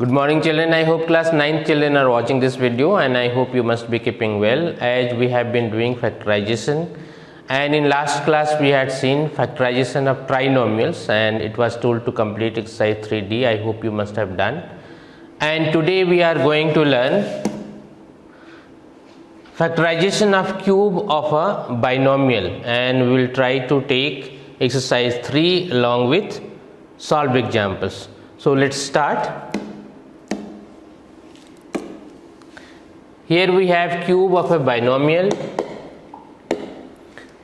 Good morning children. I hope class 9th children are watching this video and I hope you must be keeping well as we have been doing factorization, and in last class we had seen factorization of trinomials and it was told to complete exercise 3D. I hope you must have done, and today we are going to learn factorization of cube of a binomial, and we will try to take exercise 3 along with solved examples. So let's start. Here we have cube of a binomial.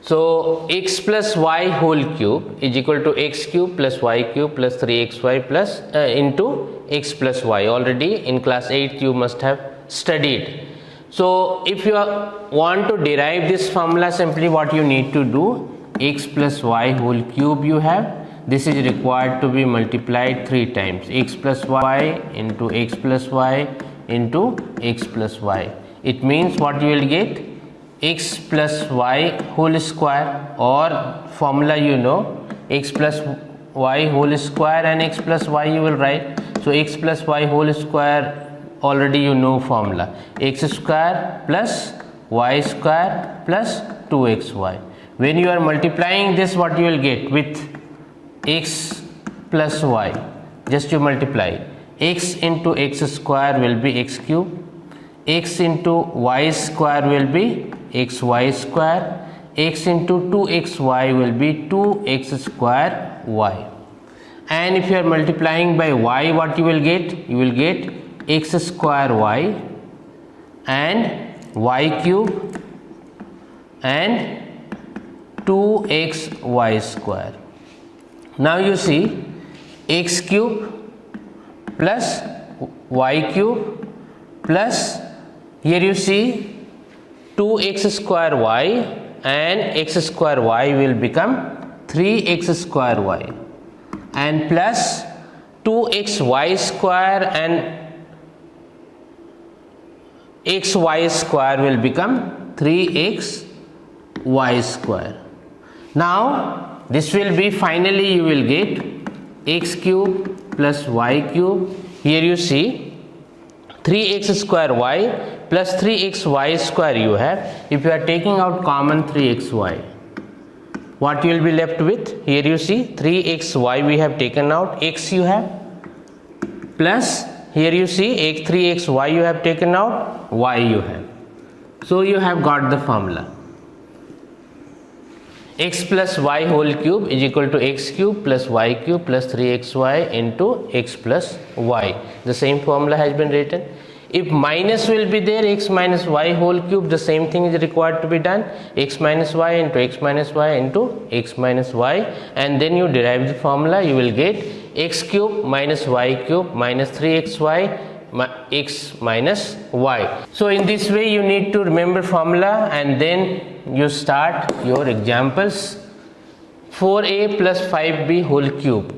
So x plus y whole cube is equal to x cube plus y cube plus 3xy plus into x plus y. Already in class 8 you must have studied. So if you want to derive this formula, simply what you need to do, x plus y whole cube you have, this is required to be multiplied 3 times, x plus y into x plus y into x plus y. It means what you will get, x plus y whole square, or formula you know, x plus y whole square and x plus y you will write. So x plus y whole square, already you know formula, x square plus y square plus 2xy. When you are multiplying this, what you will get with x plus y, just you multiply, x into x square will be x cube, x into y square will be xy square, x into 2xy will be 2x square y. And if you are multiplying by y, what you will get? You will get x square y and y cube and 2xy square. Now you see, x cube plus y cube plus, here you see 2x square y and x square y will become 3x square y, and plus 2xy square and xy square will become 3xy square. Now this will be, finally you will get x cube plus y cube. Here you see 3x square y plus 3xy square you have. If you are taking out common 3xy, what you will be left with? Here you see 3xy we have taken out, x you have, plus here you see 3xy you have taken out, y you have. So you have got the formula. X plus y whole cube is equal to x cube plus y cube plus 3xy into x plus y. The same formula has been written. If minus will be there, x minus y whole cube, the same thing is required to be done, x minus y into x minus y into x minus y, and then you derive the formula. You will get x cube minus y cube minus 3xy x minus y. So in this way you need to remember formula, and then you start your examples. 4a plus 5b whole cube.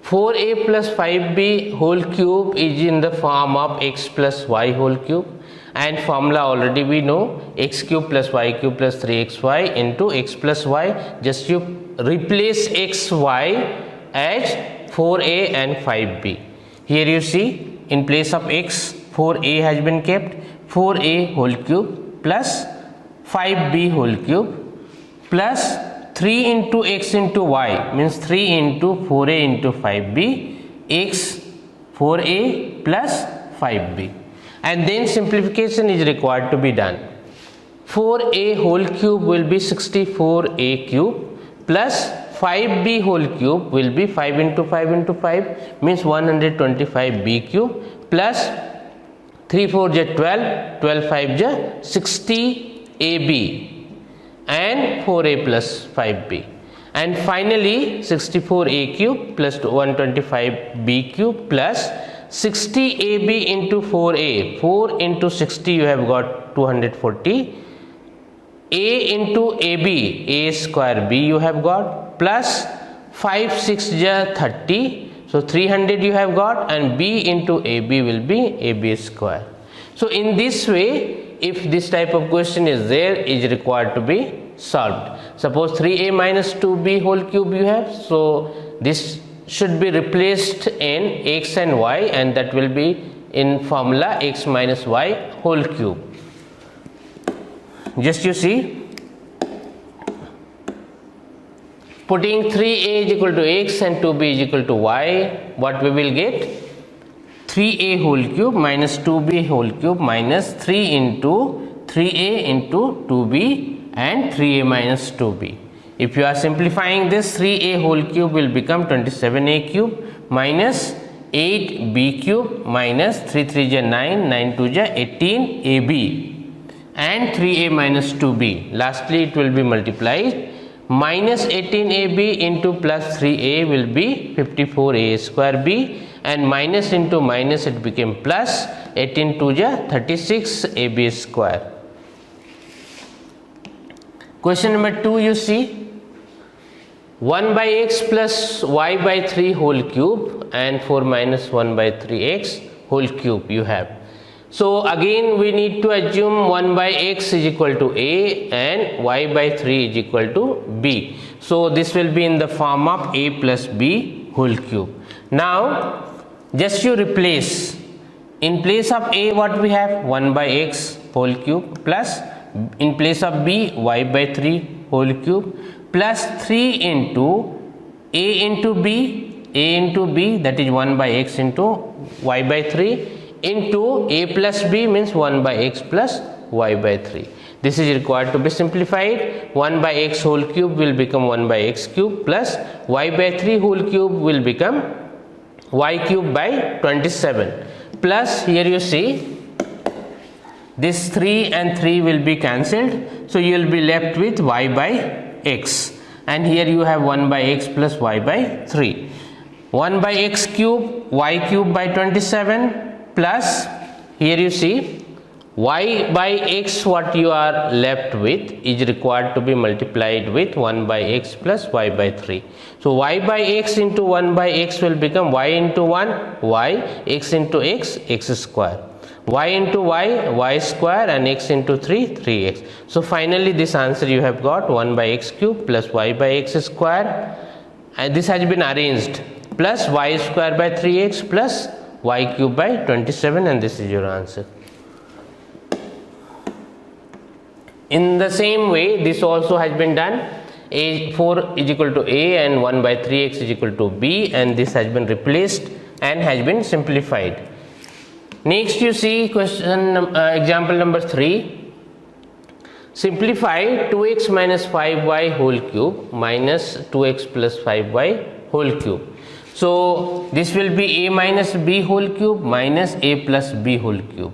4a plus 5b whole cube is in the form of x plus y whole cube, and formula already we know, x cube plus y cube plus 3xy into x plus y. Just you replace xy as 4a and 5b. Here you see, in place of x, 4a has been kept, 4a whole cube plus 5b whole cube plus 3 into x into y, means 3 into 4a into 5b, x 4a plus 5b, and then simplification is required to be done. 4a whole cube will be 64a cube plus 5b whole cube will be 5 into 5 into 5, means 125b cube, plus 3 4 ja 12, 12 5 ja 60ab and 4a plus 5b, and finally 64a cube plus 125b cube plus 60ab into 4a, 4 into 60 you have got 240, a into ab, a square b you have got, plus 5 6 ja 30, so 300 you have got, and b into ab will be ab square. So in this way, if this type of question is there, is required to be solved. Suppose 3a minus 2b whole cube you have, so this should be replaced in x and y, and that will be in formula x minus y whole cube. Just you see, putting 3a is equal to x and 2b is equal to y, what we will get? 3a whole cube minus 2b whole cube minus 3 into 3a into 2b and 3a minus 2b. If you are simplifying this, 3a whole cube will become 27a cube minus 8b cube minus 3 3 ja 9, 9 2 ja 18ab and 3a minus 2b. Lastly, it will be multiplied. Minus 18ab into plus 3a will be 54a square b, and minus into minus it became plus 18 2 ja 36ab square. Question number 2, you see, 1 by x plus y by 3 whole cube and 4 minus 1 by 3x whole cube you have. So again we need to assume 1 by x is equal to a and y by 3 is equal to b. So this will be in the form of a plus b whole cube. Now just you replace, in place of a what we have? 1 by x whole cube plus, in place of b, y by 3 whole cube plus 3 into a into b, that is 1 by x into y by 3 into a plus b means 1 by x plus y by 3. This is required to be simplified. 1 by x whole cube will become 1 by x cube plus y by 3 whole cube will become y cube by 27, plus here you see this 3 and 3 will be cancelled, so you will be left with y by x, and here you have 1 by x plus y by 3. 1 by x cube y cube by 27 plus, here you see y by x, what you are left with is required to be multiplied with 1 by x plus y by 3. So y by x into 1 by x will become y into 1 y, x into x, x square, y into y, y square, and x into 3, 3x. So finally this answer you have got 1 by x cube plus y by x square, and this has been arranged, plus y square by 3x plus y cube by 27, and this is your answer. In the same way, this also has been done. A 4 is equal to a and 1 by 3x is equal to b, and this has been replaced and has been simplified. Next you see question example number 3. Simplify 2x minus 5y whole cube minus 2x plus 5y whole cube. So this will be a minus b whole cube minus a plus b whole cube.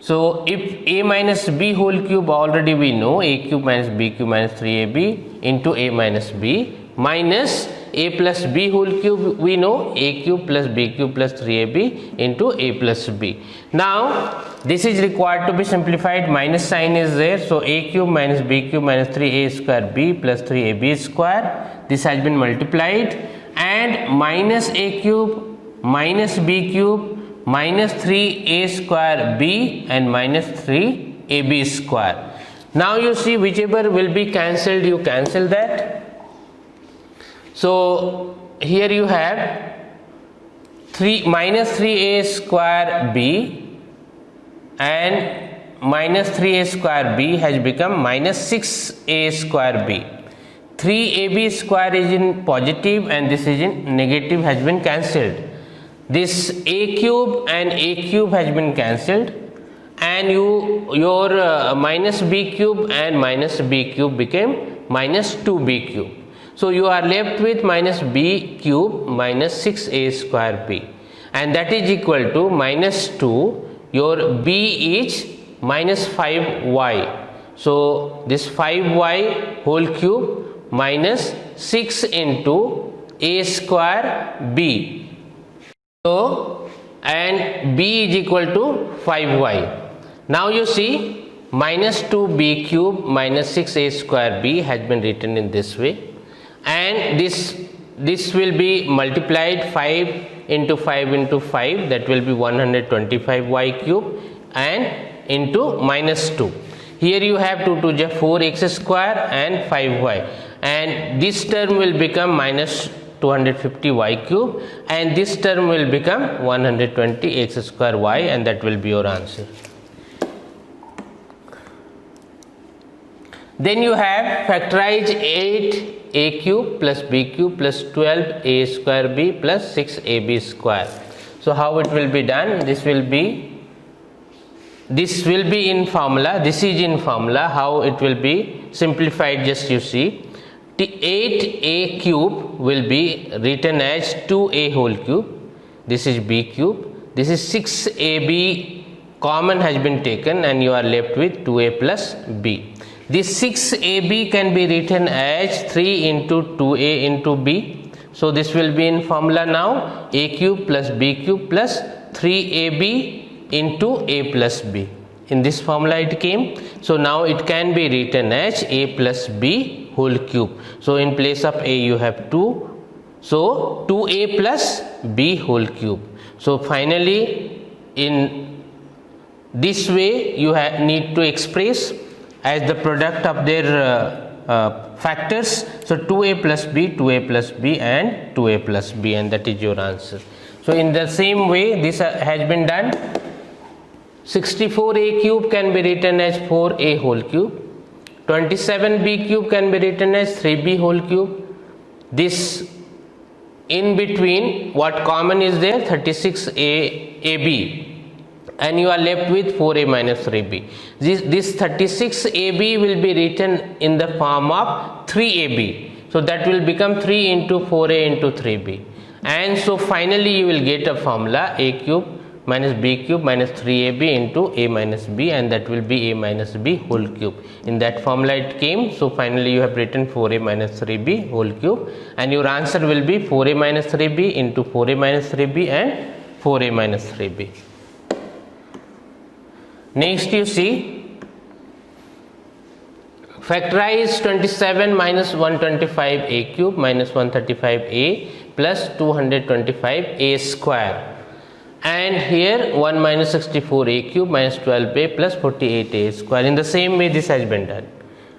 So if a minus b whole cube already we know, a cube minus b cube minus 3ab into a minus b, minus a plus b whole cube we know, a cube plus b cube plus 3ab into a plus b. Now this is required to be simplified, minus sign is there, so a cube minus b cube minus 3a square b plus 3ab square, this has been multiplied, and minus a cube minus b cube minus 3a square b and minus 3ab square. Now you see whichever will be cancelled, you cancel that. So here you have 3 minus 3a square b and minus 3a square b has become minus 6a square b. 3ab square is in positive and this is in negative, has been cancelled. This a cube and a cube has been cancelled, and your minus b cube and minus b cube became minus 2b cube. So you are left with minus b cube minus 6a square b, and that is equal to minus 2, your b is minus 5y. So this 5y whole cube minus 6 into a square b. So and b is equal to 5y. Now you see minus 2b cube minus 6a square b has been written in this way, and this will be multiplied 5 into 5 into 5, that will be 125y cube, and into minus 2. Here you have 2 to 4x square and 5y, and this term will become minus 250 y cube, and this term will become 120 x square y, and that will be your answer. Then you have factorize 8a cube plus b cube plus 12a square b plus 6ab square. So how it will be done? This will be in formula. This is in formula. How it will be simplified, just you see. 8a cube will be written as 2a whole cube. This is b cube. This is 6ab common has been taken, and you are left with 2a plus b. This 6ab can be written as 3 into 2a into b. So this will be in formula now. A cube plus b cube plus 3ab into a plus b. In this formula it came. So now it can be written as a plus b whole cube. So in place of a you have 2. So 2a plus b whole cube. So finally in this way you need to express as the product of their factors. So 2a plus b, 2a plus b and 2a plus b, and that is your answer. So in the same way this has been done. 64a cube can be written as 4a whole cube. 27b cube can be written as 3b whole cube. This in between what common is there? 36ab, and you are left with 4a minus 3b. This 36ab will be written in the form of 3ab. So that will become 3 into 4a into 3b. And so finally you will get a formula a cube minus b cube minus 3ab into a minus b, and that will be a minus b whole cube. In that formula it came. So finally you have written 4a minus 3b whole cube, and your answer will be 4a minus 3b into 4a minus 3b and 4a minus 3b. Next you see, factorize 27 minus 125a cube minus 135a plus 225a square, and here 1 minus 64a cube minus 12a plus 48a square. In the same way this has been done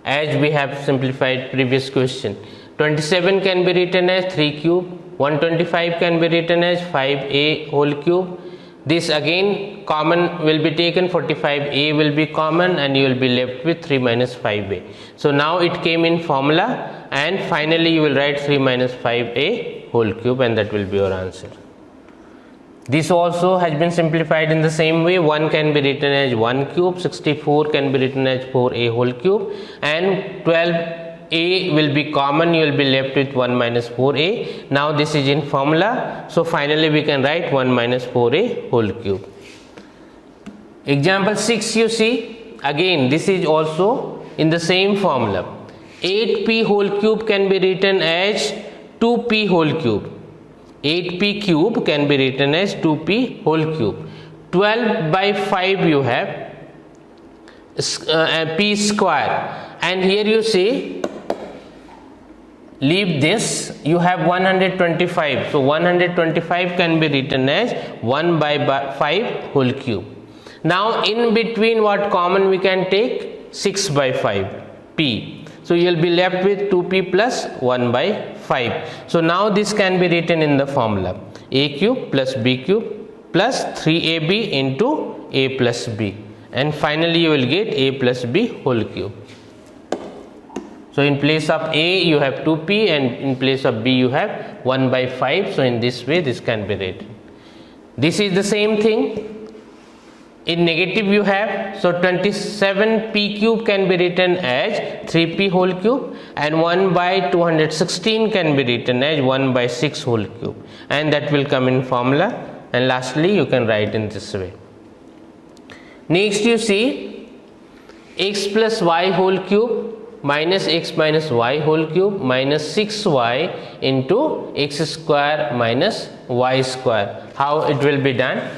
as we have simplified previous question. 27 can be written as 3 cube, 125 can be written as 5a whole cube. This again common will be taken, 45a will be common, and you will be left with 3 minus 5a. So now it came in formula, and finally you will write 3 minus 5a whole cube, and that will be your answer. This also has been simplified in the same way. 1 can be written as 1 cube, 64 can be written as 4a whole cube, and 12a will be common, you will be left with 1 minus 4a. Now this is in formula, so finally we can write 1 minus 4a whole cube. Example 6 you see, again this is also in the same formula. 8p whole cube can be written as 2p whole cube. 8p cube can be written as 2p whole cube. 12 by 5 you have p square, and here you see, leave this, you have 125. So 125 can be written as 1 by 5 whole cube. Now in between what common we can take? 6 by 5 p. So you will be left with 2p plus 1 by 5. So now this can be written in the formula a cube plus b cube plus 3ab into a plus b, and finally you will get a plus b whole cube. So in place of a you have 2p, and in place of b you have 1 by 5. So in this way this can be written. This is the same thing. In negative you have, so 27p cube can be written as 3p whole cube, and 1 by 216 can be written as 1 by 6 whole cube, and that will come in formula, and lastly you can write in this way. Next you see, x plus y whole cube minus x minus y whole cube minus 6y into x square minus y square. How it will be done?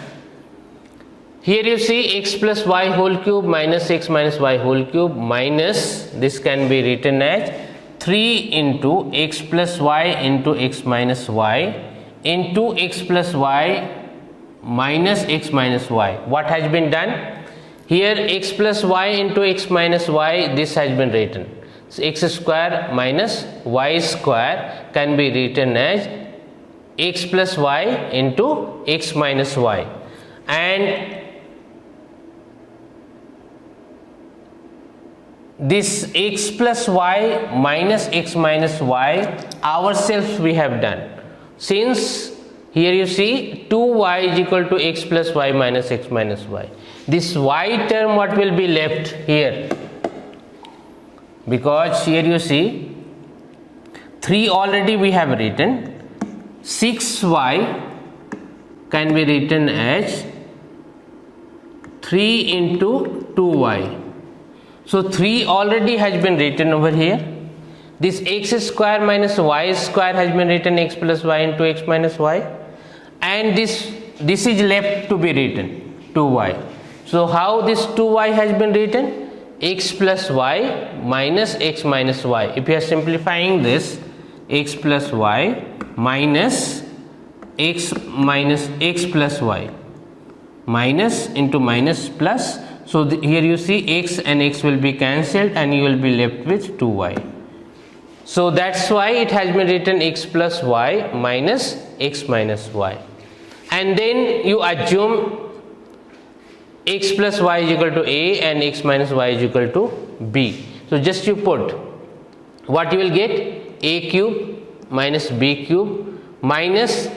Here you see x plus y whole cube minus x minus y whole cube minus, this can be written as 3 into x plus y into x minus y into x plus y minus x minus y. What has been done? Here x plus y into x minus y, this has been written. So x square minus y square can be written as x plus y into x minus y, and this x plus y minus x minus y ourselves we have done. Since here you see 2y is equal to x plus y minus x minus y, this y term what will be left here, because here you see 3 already we have written, 6y can be written as 3 into 2y. So 3 already has been written over here. This x square minus y square has been written x plus y into x minus y, and this is left to be written 2y. So how this 2y has been written? X plus y minus x minus y. If you are simplifying this, x plus y minus x minus x plus y, minus into minus plus. So here you see x and x will be cancelled and you will be left with 2y. So that's why it has been written x plus y minus x minus y. And then you assume x plus y is equal to a and x minus y is equal to b. So just you put, what you will get? A cube minus b cube minus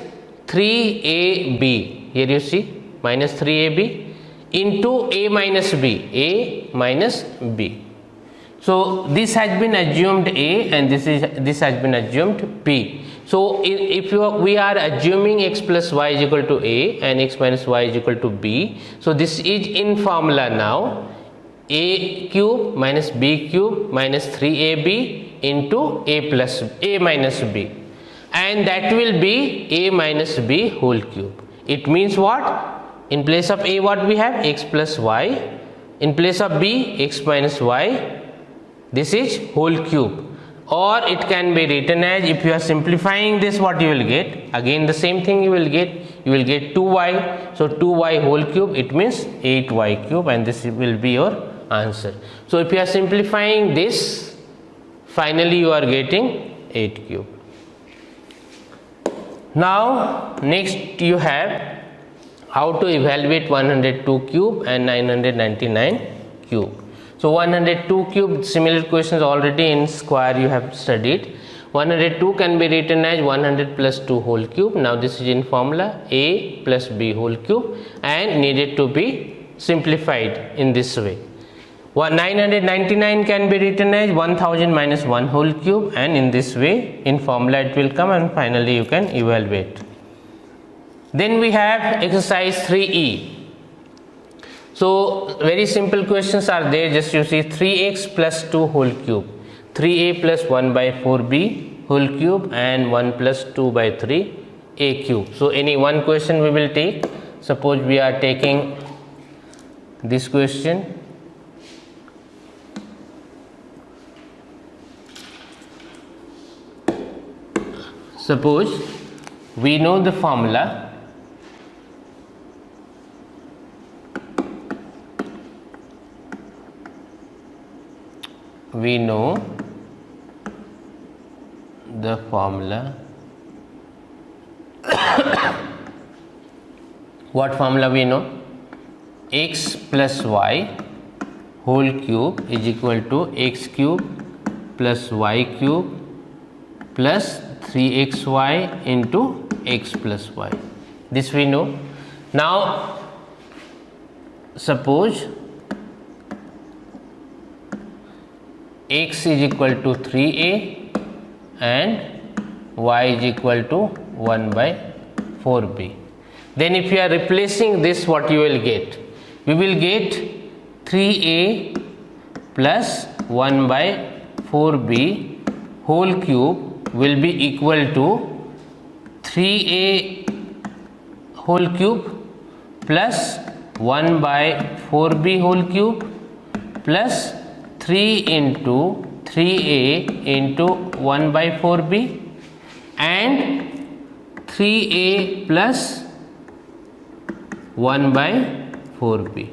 3ab. Here you see minus 3ab into a minus b, a minus b. So this has been assumed a and this has been assumed b. So if we are assuming x plus y is equal to a and x minus y is equal to b, so this is in formula now, a cube minus b cube minus 3ab into a minus b, and that will be a minus b whole cube. It means what? In place of a what we have? X plus y. In place of b, x minus y. This is whole cube. Or it can be written as, if you are simplifying this, what you will get? Again the same thing you will get. You will get 2y. So 2y whole cube, it means 8y cube, and this will be your answer. So if you are simplifying this, finally you are getting 8 cube. Now next you have how to evaluate 102 cube and 999 cube. So 102 cube, similar questions already in square you have studied. 102 can be written as 100 plus 2 whole cube. Now this is in formula a plus b whole cube and needed to be simplified in this way. 999 can be written as 1000 minus 1 whole cube, and in this way in formula it will come, and finally you can evaluate. Then we have exercise 3e. So very simple questions are there. Just you see 3x plus 2 whole cube, 3a plus 1 by 4b whole cube, and 1 plus 2 by 3 a cube. So any one question we will take. Suppose we are taking this question. Suppose we know the formula. We know the formula. What formula we know? X plus y whole cube is equal to x cube plus y cube plus 3xy into x plus y. This we know. Now suppose x is equal to 3a and y is equal to 1 by 4b. Then if you are replacing this, what you will get? We will get 3a plus 1 by 4b whole cube will be equal to 3a whole cube plus 1 by 4b whole cube plus 3 into 3a into 1 by 4b and 3a plus 1 by 4b.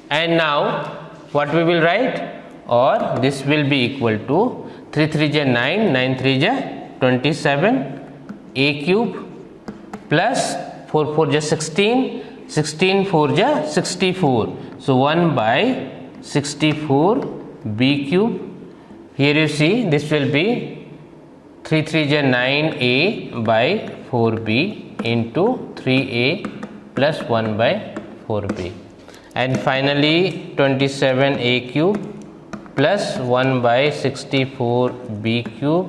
And now what we will write? or this will be equal to 3 3 ja 9, 9 3 ja 27 a cube plus 4 4 ja 16, 16 4 ja 64. So 1 by 64 b cube. Here you see this will be 3 3 ja 9a by 4b into 3a plus 1 by 4b, and finally 27a cube plus 1 by 64b cube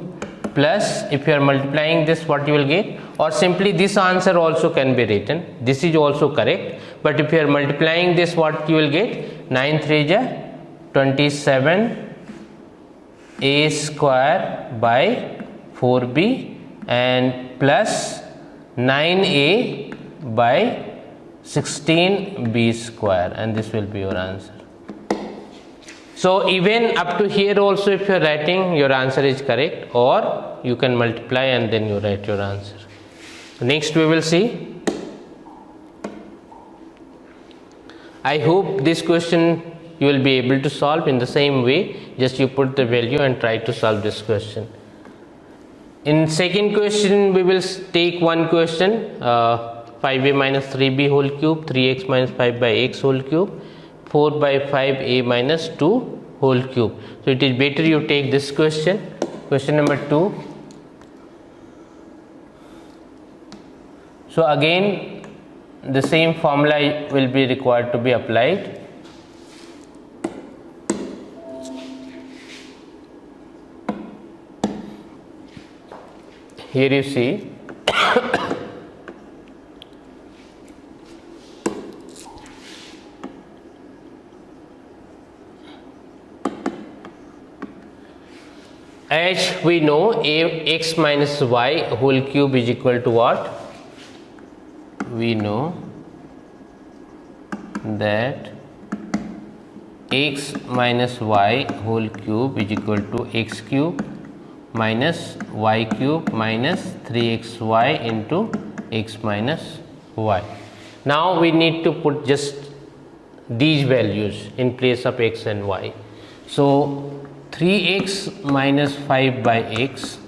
plus, if you are multiplying this, what you will get, or simply this answer also can be written, this is also correct, but if you are multiplying this, what you will get, 9 3 ja 27 a square by 4b and plus 9a by 16b square, and this will be your answer. So even up to here also, if you are writing, your answer is correct, or you can multiply and then you write your answer. Next we will see. I hope this question you will be able to solve in the same way, just you put the value and try to solve this question. In second question we will take one question, 5a minus 3b whole cube, 3x minus 5 by x whole cube, 4 by 5a minus 2 whole cube. So it is better you take this question. Question number 2. So again the same formula will be required to be applied. Here you see as we know, x minus y whole cube is equal to what? We know that x minus y whole cube is equal to x cube minus y cube minus 3xy into x minus y. Now we need to put just these values in place of x and y. So 3x minus 5 by x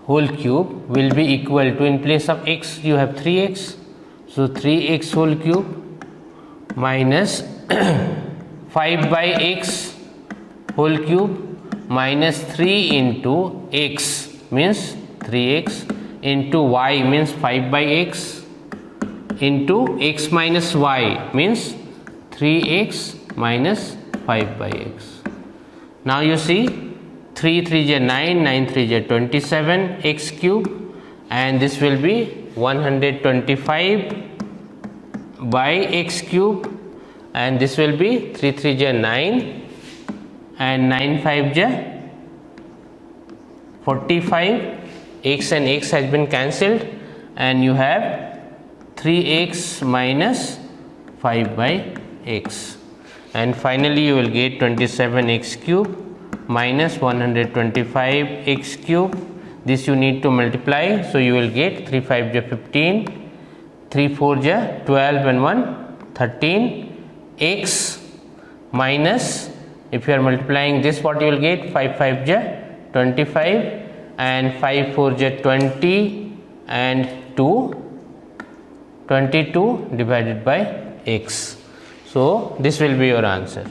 whole cube will be equal to, in place of x you have 3x, so 3x whole cube minus 5 by x whole cube minus 3 into x means 3x into y means 5 by x into x minus y means 3x minus 5 by x. Now you see 3 3 ja 9, 9 3 ja 27 x cube, and this will be 125 by x cube, and this will be 3 3 ja 9 and 9 5 ja 45, x and x has been cancelled, and you have 3x minus 5 by x, and finally you will get 27x cube minus 125 x cube. This you need to multiply, so you will get 3 5 ja 15, 3 4 ja 12 and 1 13 x minus, if you are multiplying this, what you will get, 5 5 ja 25 and 5 4 ja 20 and 2 22 divided by x. So this will be your answer.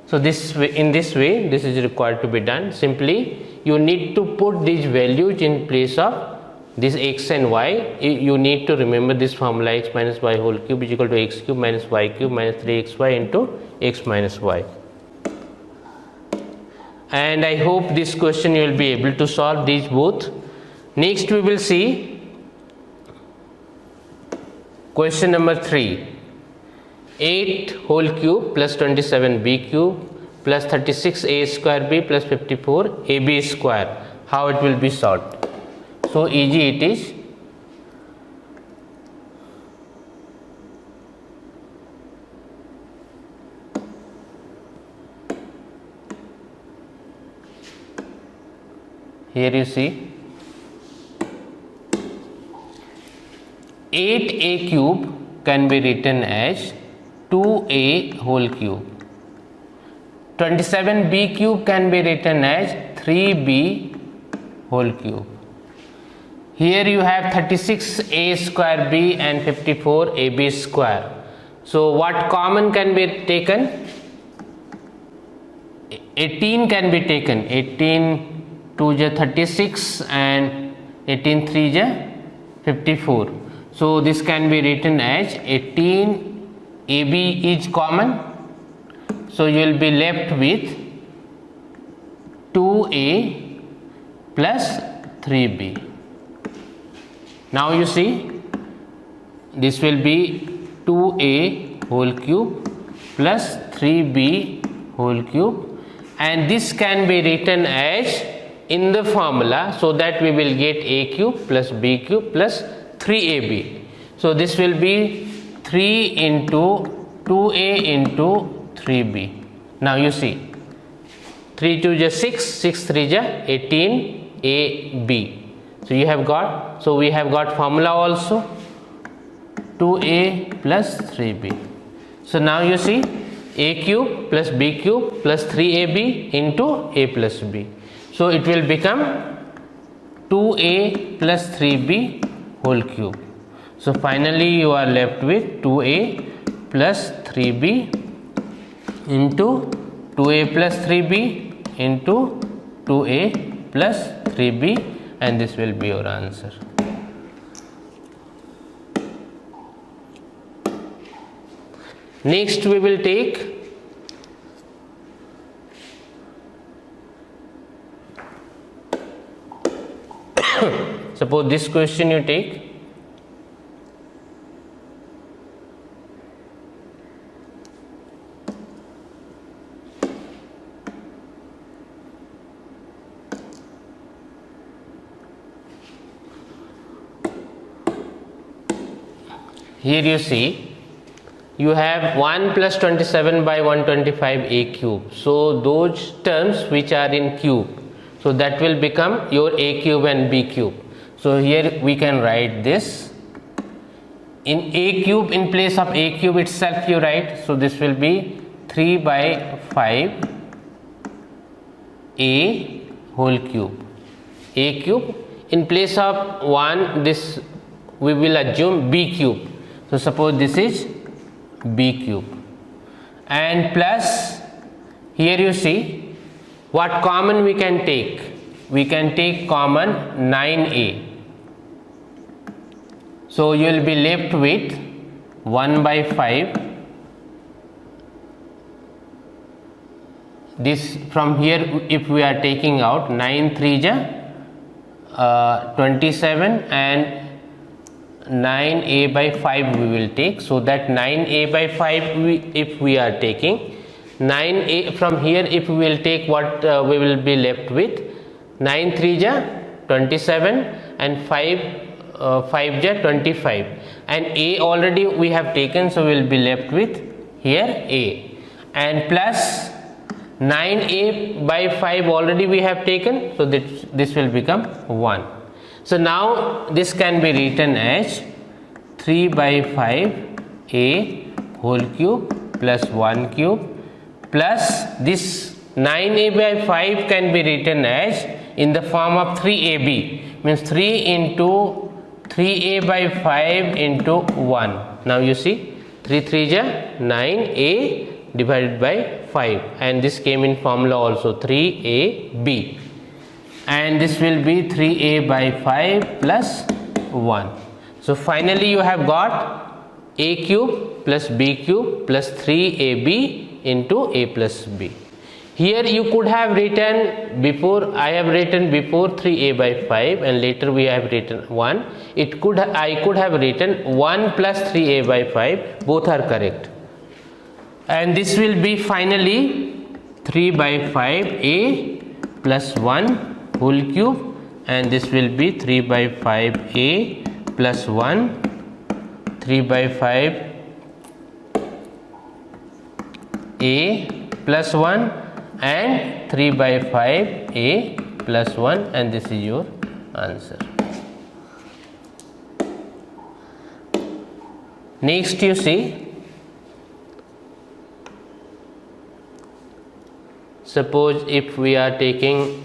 So this way, in this way this is required to be done. Simply you need to put these values in place of this x and y. You need to remember this formula, x minus y whole cube is equal to x cube minus y cube minus 3xy into x minus y. And I hope this question you will be able to solve these both. Next we will see question number 3. 8 whole cube plus 27b cube plus 36a square b plus 54ab square. How it will be solved? So easy it is. Here you see 8a cube can be written as 2a whole cube. 27b cube can be written as 3b whole cube. Here you have 36a square b and 54ab square. So what common can be taken? 18 can be taken. 18 2 is 36 and 18 3 is 54. So this can be written as 18ab is common. So you will be left with 2a plus 3b. Now you see, this will be 2a whole cube plus 3b whole cube, and this can be written as in the formula, so that we will get a cube plus b cube plus 3ab. So this will be 3 into 2a into 3b. Now you see, 3 2 is 6, 6 3 is 18ab. So you have got, so we have got formula also, 2a plus 3b. So now you see, a cube plus b cube plus 3ab into a plus b. So it will become 2a plus 3b whole cube. So finally you are left with 2a plus 3b into 2a plus 3b into 2a plus 3b, and this will be your answer. Next we will take suppose this question you take. Here you see, you have 1 plus 27 by 125 a cube. So those terms which are in cube, so that will become your a cube and b cube. So here we can write this. In a cube, in place of a cube itself you write, so this will be 3 by 5 a whole cube. A cube, in place of 1, this we will assume b cube. So suppose this is b cube, and plus here you see what common we can take. We can take common 9a. So you will be left with 1 by 5. This from here, if we are taking out 9 3 is 27 and 9a by 5 we will take. So that 9a by 5 if we are taking 9a from here, if we will take, what we will be left with, 9 3 is 27 and 5 5 is 25, and a already we have taken, so we will be left with here a, and plus 9a by 5 already we have taken, so this will become 1. So now this can be written as 3 by 5 a whole cube plus 1 cube, plus this 9a by 5 can be written as in the form of 3ab, means 3 into 3a by 5 into 1. Now you see, 3 3 is 9a divided by 5, and this came in formula also, 3ab, and this will be 3a by 5 plus 1. So finally you have got a cube plus b cube plus 3ab into a plus b. Here you could have written before, I have written before 3a by 5 and later we have written 1. I could have written 1 plus 3a by 5, both are correct. And this will be finally 3 by 5a plus 1 whole cube, and this will be 3 by 5a plus 1, 3 by 5a plus 1 and 3 by 5a plus 1, and this is your answer. Next you see, suppose if we are taking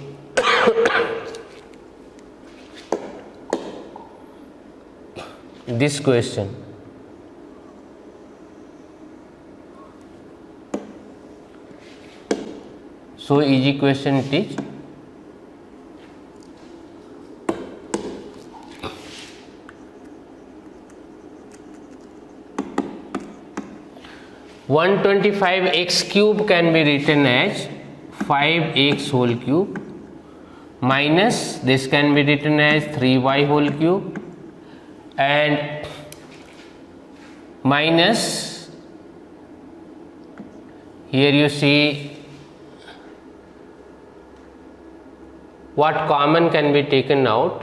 this question, so easy question it is. (125x cube) can be written as 5x whole cube minus this can be written as 3y whole cube and minus here you see what common can be taken out.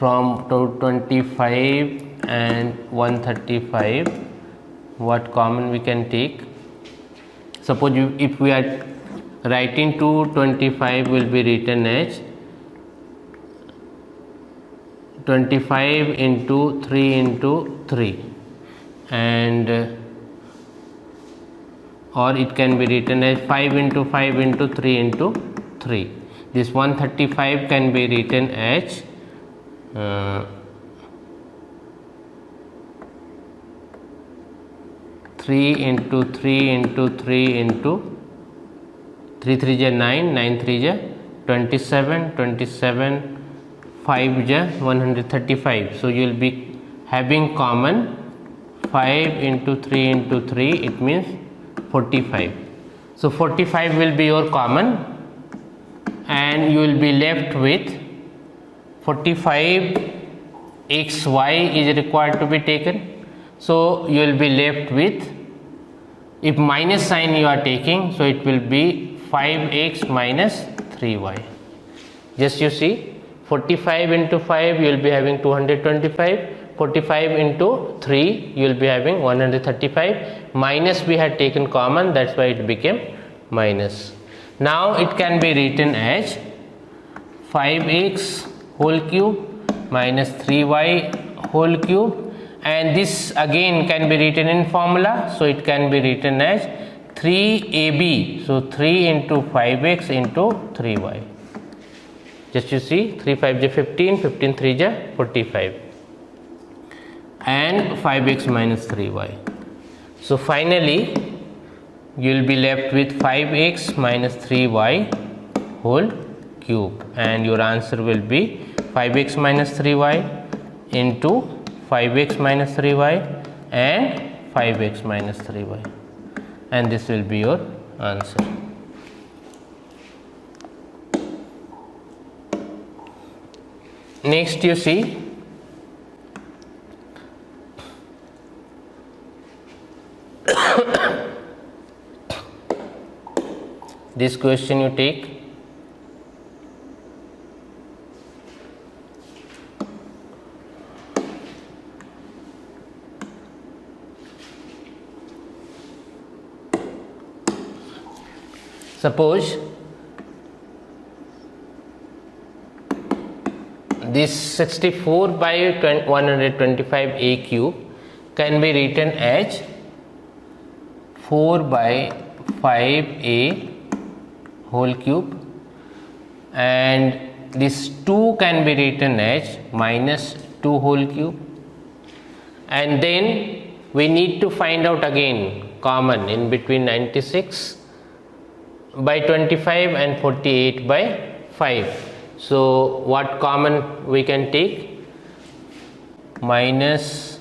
From 225 and 135, what common we can take? Suppose if we are writing 225 will be written as 25 into 3 into 3 and or it can be written as 5 into 5 into 3 into 3. This 135 can be written as 3 into 3 into 3 into 3 3 ja 9, 9 3 ja 27, 27 5 ja 135. So you will be having common 5 into 3 into 3, it means 45. So 45 will be your common and you will be left with 45 xy is required to be taken. So you will be left with, if minus sign you are taking, so it will be 5x minus 3y. Just you see 45 into 5 you will be having 225, 45 into 3 you will be having 135, minus we had taken common, that's why it became minus. Now it can be written as 5x whole cube minus 3y whole cube, and this again can be written in formula, so it can be written as 3ab, so 3 into 5x into 3y. Just you see 3 5 ja 15, 15 3 ja 45 and 5x minus 3y. So finally you will be left with 5x minus 3y whole cube and your answer will be 5x minus 3y into 5x minus 3y and 5x minus 3y, and this will be your answer. Next you see this question you take. Suppose this 64 by 125a cube can be written as 4 by 5a whole cube, and this 2 can be written as minus 2 whole cube, and then we need to find out again common in between 96 by 25 and 48 by 5. So what common we can take? Minus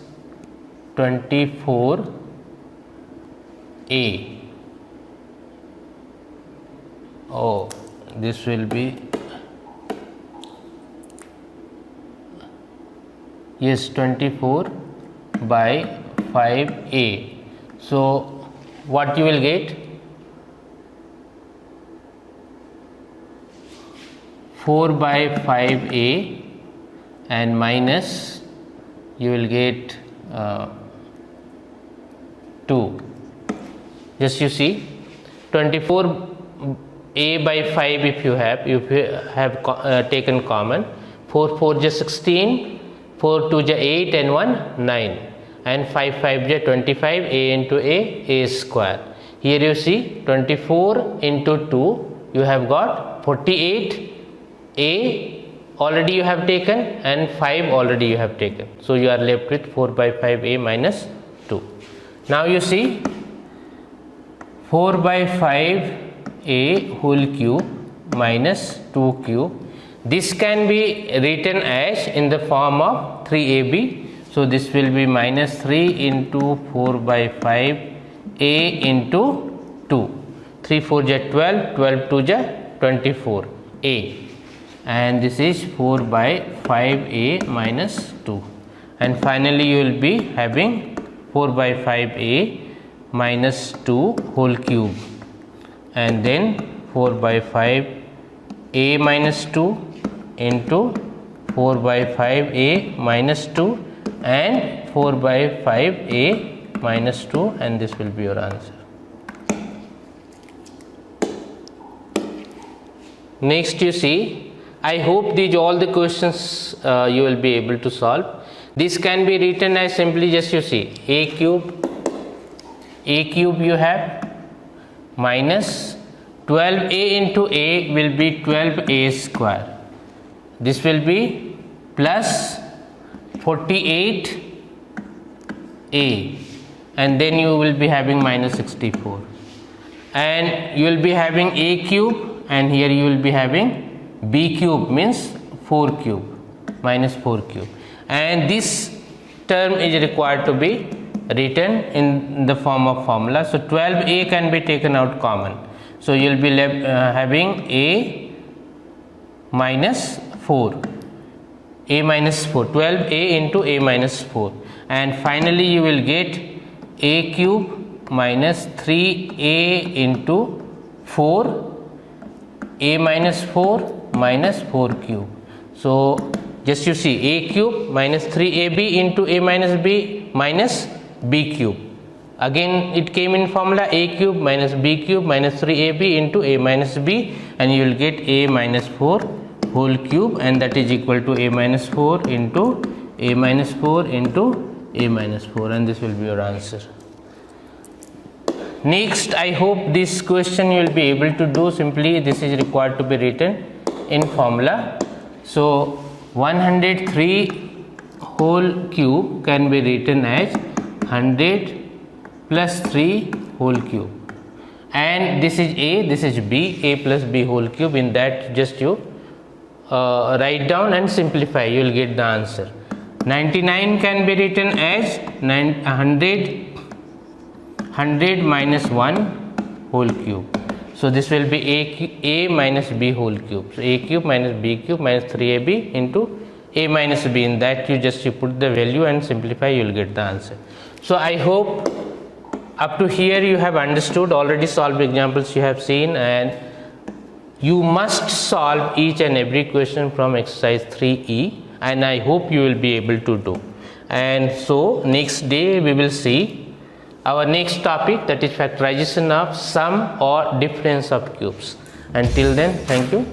24a. Oh, this will be, yes, 24 by 5a. So what you will get? 4 by 5a and minus you will get 2. Just you see 24a by 5 if you have taken common, 4 4 just 16, 4 2 ja 8 and 1 9, and 5 5 ja 25, a into a square. Here you see 24 into 2, you have got 48, a already you have taken and 5 already you have taken. So you are left with 4 by 5 a minus 2. Now you see 4 by 5 a whole cube minus 2 cube. This can be written as in the form of 3ab. So this will be minus 3 into 4 by 5 a into 2. 3 4 ja 12, 12 2 ja 24 a, and this is 4 by 5 a minus 2, and finally you will be having 4 by 5 a minus 2 whole cube, and then 4 by 5 a minus 2 into 4 by 5 a minus 2 and 4 by 5 a minus 2, and this will be your answer. Next you see, I hope these all the questions you will be able to solve. This can be written as simply, just you see, a cube you have minus 12a into a will be 12a square. This will be plus 48a, and then you will be having minus 64, and you will be having a cube, and here you will be having b cube, means 4 cube minus 4 cube, and this term is required to be written in the form of formula. So 12a can be taken out common, so you will be left having a minus 4, a minus 4, 12a into a minus 4, and finally you will get a cube minus 3a into 4, a minus 4 minus 4 cube. So just you see, a cube minus 3ab into a minus b minus b cube. Again it came in formula, a cube minus b cube minus 3ab into a minus b, and you will get a minus 4 whole cube, and that is equal to a minus 4 into a minus 4 into a minus 4, and this will be your answer. Next, I hope this question you will be able to do. Simply this is required to be written in formula. So 103 whole cube can be written as 100 plus 3 whole cube, and this is a, this is b, a plus b whole cube. In that just you write down and simplify, you will get the answer. 99 can be written as 100 minus 1 whole cube. So this will be a minus b whole cube. So a cube minus b cube minus 3ab into a minus b. In that you just put the value and simplify, you will get the answer. So I hope up to here you have understood. Already solved examples you have seen, and you must solve each and every question from exercise 3e, and I hope you will be able to do. And so next day we will see our next topic, that is factorization of sum or difference of cubes. Until then, thank you.